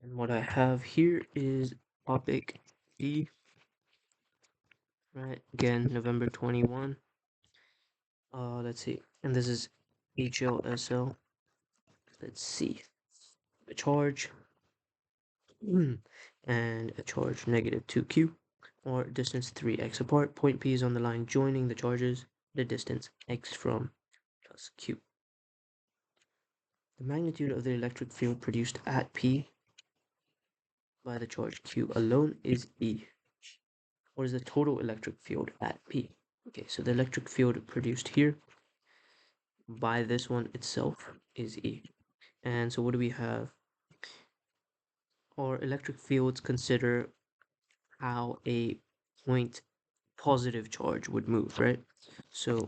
And what I have here is topic D, right? Again, November 21. Let's see. And this is HLSL. Let's see. A charge and a charge negative 2q, or distance 3x apart. Point P is on the line joining the charges, the distance x from plus q. The magnitude of the electric field produced at P by the charge q alone is E. What is the total electric field at P? Okay, so the electric field produced here by this one itself is E. And so what do we have? Our electric fields consider how a point positive charge would move, right? So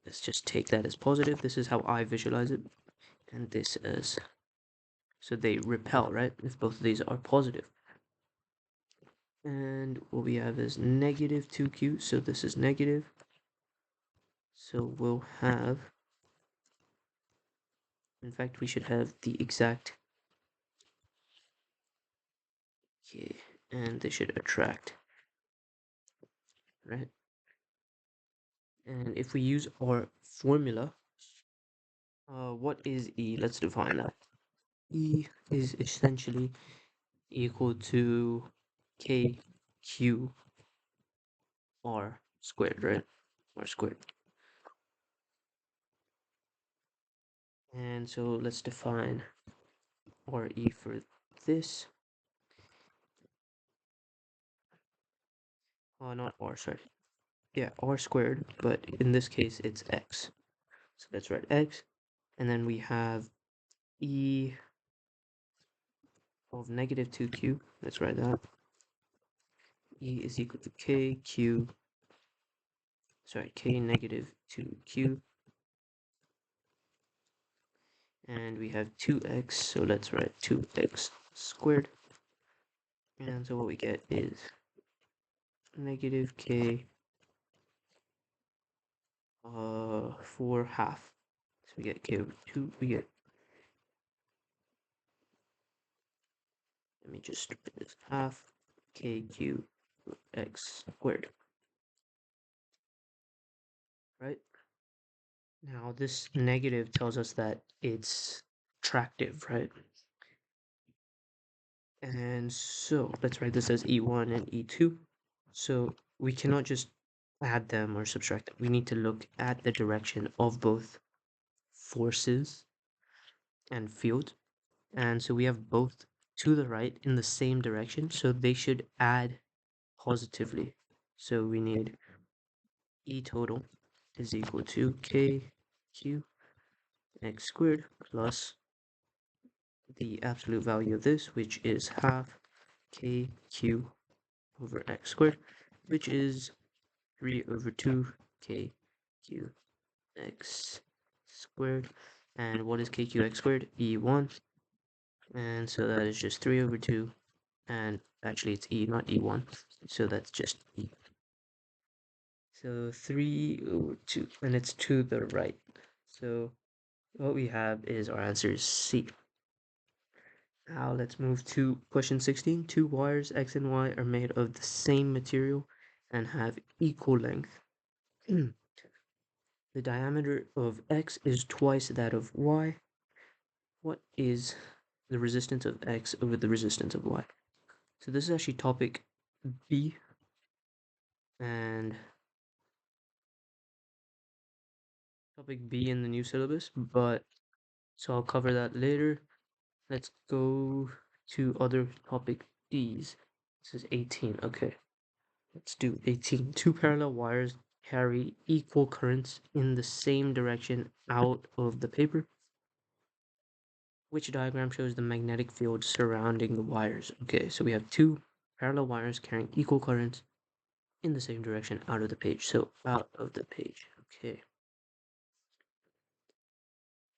let's just take that as positive. This is how I visualize it. And this as, so they repel, right? If both of these are positive. And what we have is negative 2q, so this is negative. So we'll have, in fact, we should have the exact, okay, and they should attract, right? And if we use our formula, what is E? Let's define that. E is essentially equal to KQ R squared, right? R squared. And so let's define RE for this. Not R, sorry. Yeah, R squared, but in this case it's X. So let's write X. And then we have E of negative 2Q. Let's write that. E is equal to KQ, sorry, K negative 2Q. And we have 2x, so let's write 2x squared. And so what we get is negative k 4 half. So we get k over 2, we get, let me just put this half kq x squared, right? Now this negative tells us that it's attractive, right? And so let's write this as E1 and E2. So we cannot just add them or subtract them. We need to look at the direction of both forces and field. And so we have both to the right in the same direction. So they should add positively. So we need E total is equal to KQ x squared plus the absolute value of this, which is half KQ over x squared, which is 3 over 2 KQ x squared. And what is KQ x squared? E1. And so that is just 3 over 2. And actually it's E, not E1. So that's just E. So 3 over 2. And it's to the right. So what we have is our answer is C. Now let's move to question 16. Two wires X and Y are made of the same material and have equal length. The diameter of X is twice that of Y. What is the resistance of X over the resistance of Y? So this is actually topic B, and topic B in the new syllabus, but so I'll cover that later. Let's go to other topic D's. This is 18. Okay, let's do 18. Two parallel wires carry equal currents in the same direction out of the paper. Which diagram shows the magnetic field surrounding the wires? Okay, so we have two parallel wires carrying equal currents in the same direction out of the page. So out of the page. Okay.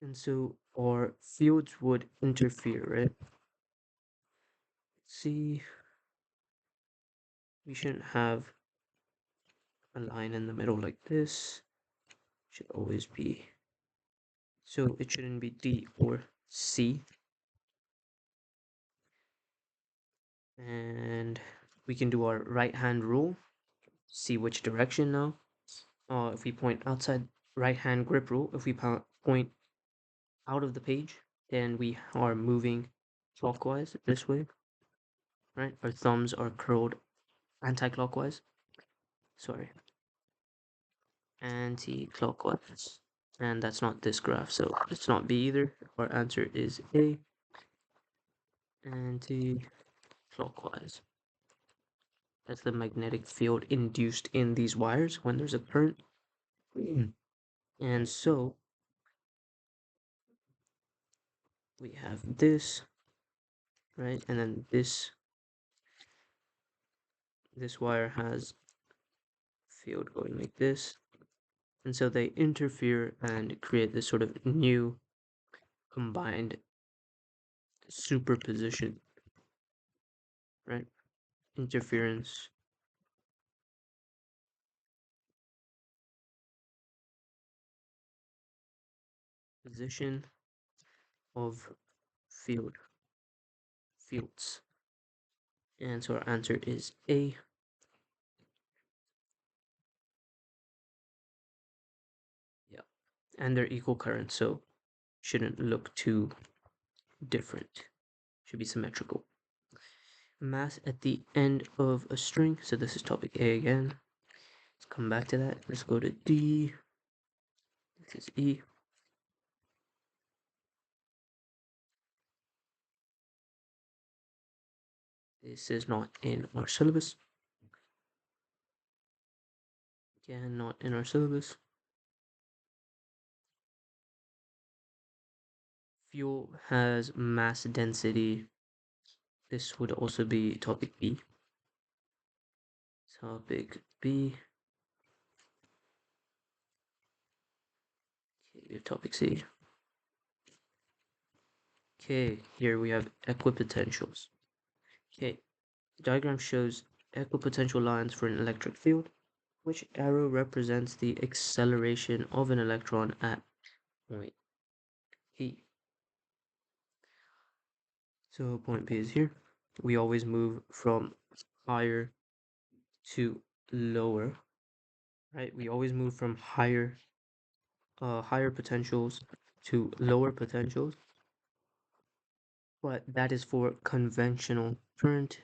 And so our fields would interfere, right? See, we shouldn't have a line in the middle like this. It should always be, so it shouldn't be D or C. And we can do our right hand rule, see which direction now. If we point outside right hand grip rule, if we point out of the page, then we are moving clockwise this way, right? Our thumbs are curled anti-clockwise. Sorry, anti-clockwise. And that's not this graph, so it's not B either. Our answer is A, anti-clockwise. That's the magnetic field induced in these wires when there's a current. And so we have this, right? And then this wire has field going like this. And so they interfere and create this sort of new combined superposition, right? Interference position of fields. And so our answer is A. Yeah. And they're equal current, so shouldn't look too different. Should be symmetrical. Mass at the end of a string. So this is topic A again. Let's come back to that. Let's go to D. This is E. This is not in our syllabus. Again, not in our syllabus. Fuel has mass density. This would also be topic B. Topic B. Okay, we have topic C. Okay, here we have equipotentials. Okay, the diagram shows equipotential lines for an electric field. Which arrow represents the acceleration of an electron at point E? So point P is here. We always move from higher to lower, right? We always move from higher potentials to lower potentials, but that is for conventional current.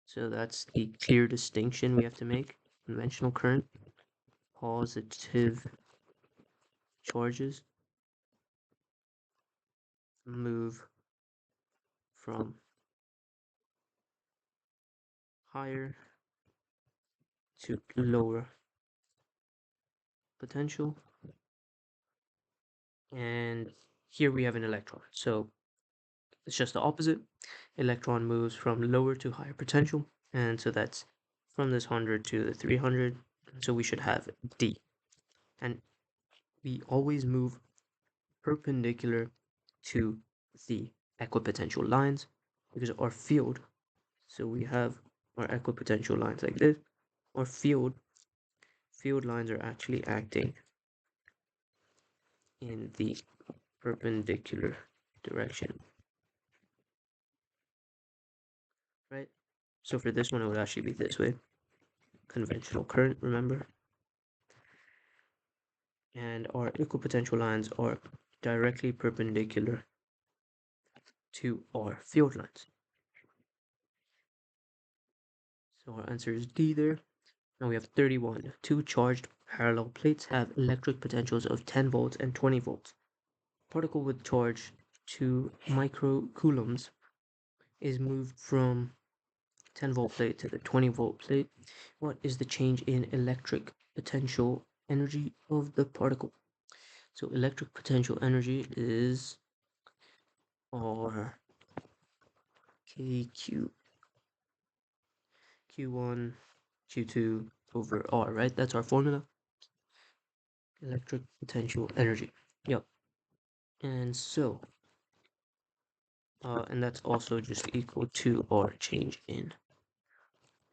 So that's the clear distinction we have to make. Conventional current, positive charges move from higher to lower potential. And here we have an electron. So it's just the opposite. Electron moves from lower to higher potential. And so that's from this 100 to the 300. So we should have D. And we always move perpendicular to the equipotential lines because our field, so we have our equipotential lines like this. Our field lines are actually acting in the perpendicular direction, right? So for this one, it would actually be this way. Conventional current, remember? And our equipotential lines are directly perpendicular to our field lines. So our answer is D there. Now we have 31. Two charged parallel plates have electric potentials of 10 volts and 20 volts. Particle with charge 2 microcoulombs is moved from 10 volt plate to the 20 volt plate. What is the change in electric potential energy of the particle? So electric potential energy is R KQ Q1 Q2 over R, right? That's our formula. Electric potential energy. Yep. And so, and that's also just equal to our change in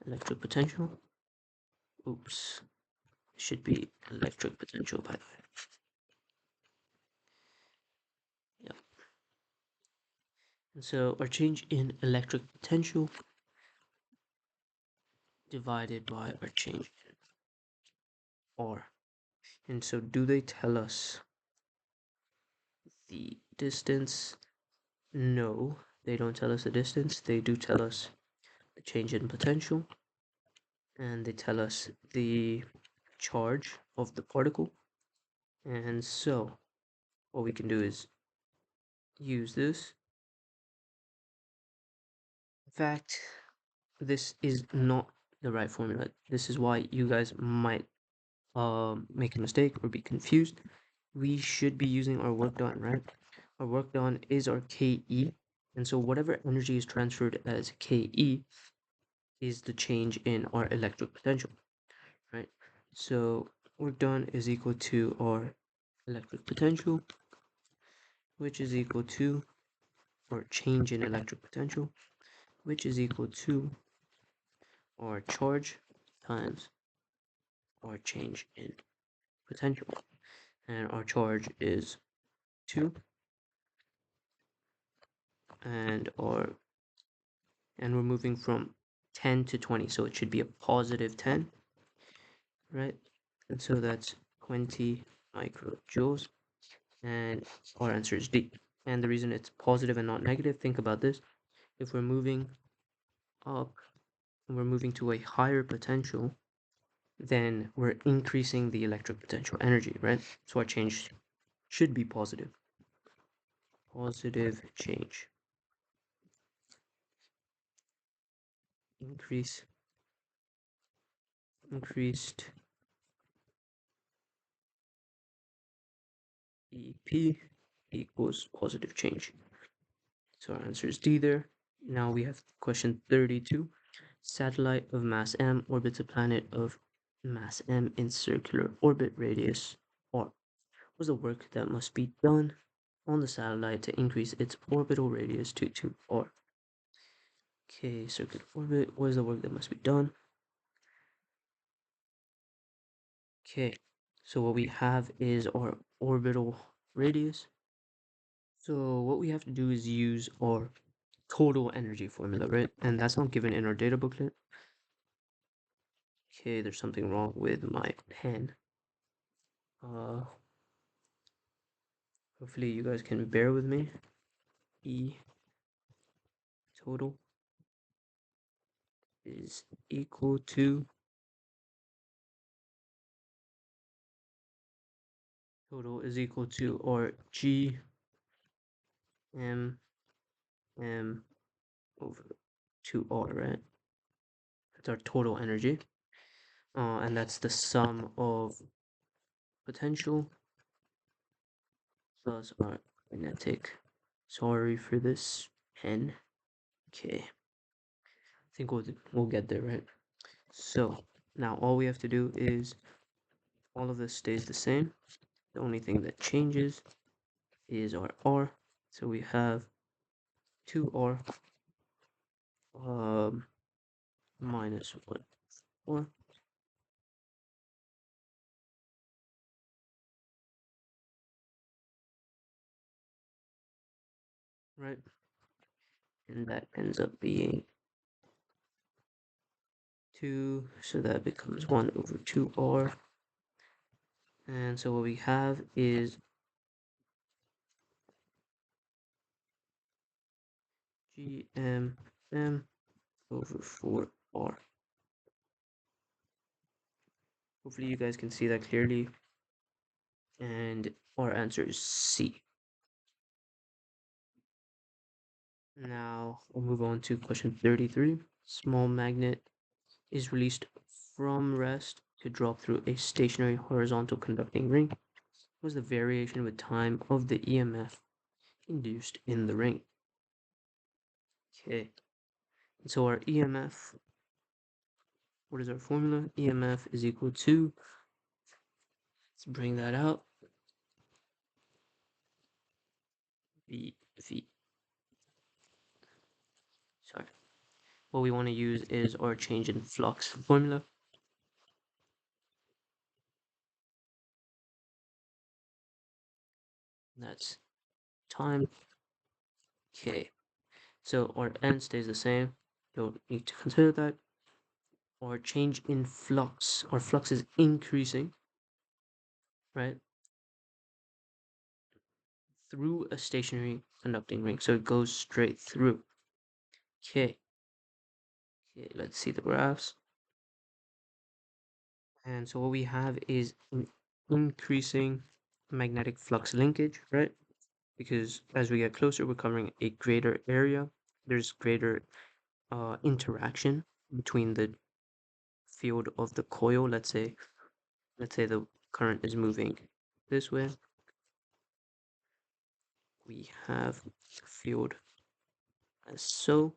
electric potential. Oops. Should be electric potential by the way. Yep. So our change in electric potential divided by our change in R. And so do they tell us the distance? No, they don't tell us the distance. They do tell us the change in potential, and they tell us the charge of the particle. And so what we can do is use this. In fact, this is not the right formula. This is why you guys might make a mistake or be confused. We should be using our work done, right? Our work done is our KE, and so whatever energy is transferred as KE is the change in our electric potential, right? So work done is equal to our electric potential, which is equal to our change in electric potential, which is equal to our charge times our change in potential. And our charge is 2, and we're moving from 10 to 20, so it should be a positive 10, right? And so that's 20 microjoules, and our answer is D. And the reason it's positive and not negative, think about this. If we're moving up and we're moving to a higher potential, then we're increasing the electric potential energy, right? So our change should be positive. Positive change. Increased EP equals positive change. So our answer is D there. Now we have question 32. Satellite of mass m orbits a planet of mass m in circular orbit radius r. Was the work that must be done on the satellite to increase its orbital radius to 2r? Okay, circular orbit. What is the work that must be done? Okay, so what we have is our orbital radius. So what we have to do is use our total energy formula, right? And that's not given in our data booklet. Okay, there's something wrong with my pen. Hopefully you guys can bear with me. E total is equal to or G M M over 2R, right? That's our total energy. And that's the sum of potential plus our kinetic. Sorry for this pen. Okay. I think we'll get there, right? So now all we have to do is all of this stays the same. The only thing that changes is our R. So we have 2R minus 1, 4. Right? And that ends up being 2, so that becomes 1 over 2R. And so what we have is GMM over 4R. Hopefully you guys can see that clearly. And our answer is C. Now we'll move on to question 33. Small magnet is released from rest to drop through a stationary horizontal conducting ring. Was the variation with time of the EMF induced in the ring? Okay, so our EMF, what is our formula? EMF is equal to, let's bring that out, V. Sorry. What we want to use is our change in flux formula. That's time. Okay. So our n stays the same, don't need to consider that. Or change in flux, our flux is increasing, right, through a stationary conducting ring, so it goes straight through. Okay, let's see the graphs. And so what we have is an increasing magnetic flux linkage, right? Because as we get closer, we're covering a greater area. There's greater interaction between the field of the coil. Let's say the current is moving this way. We have field as so,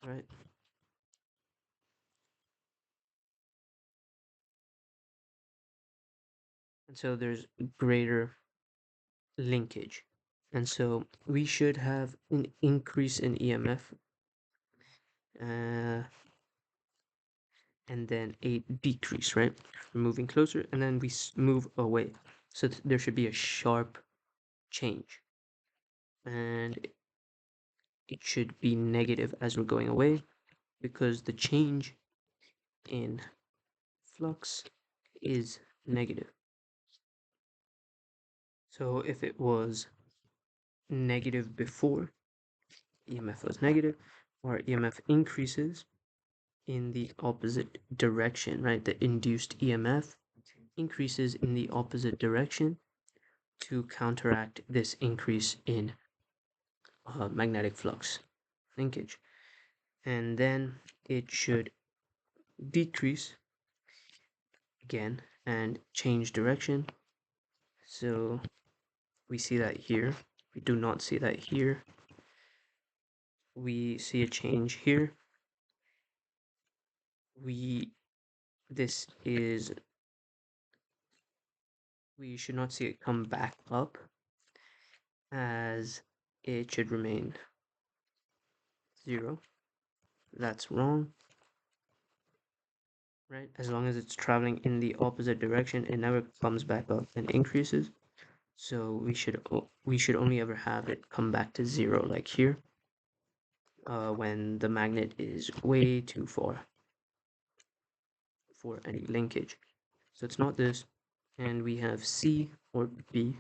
right? And so there's greater linkage. And so we should have an increase in EMF uh, and then a decrease, right? We're moving closer and then we move away. So there should be a sharp change. And it should be negative as we're going away because the change in flux is negative. So if it was negative before, EMF was negative, or EMF increases in the opposite direction, right? The induced EMF increases in the opposite direction to counteract this increase in magnetic flux linkage. And then it should decrease again and change direction. So we see that here. We do not see that here. We see a change here. This is, we should not see it come back up, as it should remain 0. That's wrong, right? As long as it's traveling in the opposite direction, it never comes back up and increases. So we should only ever have it come back to 0, like here, when the magnet is way too far for any linkage. So it's not this, and we have C or B.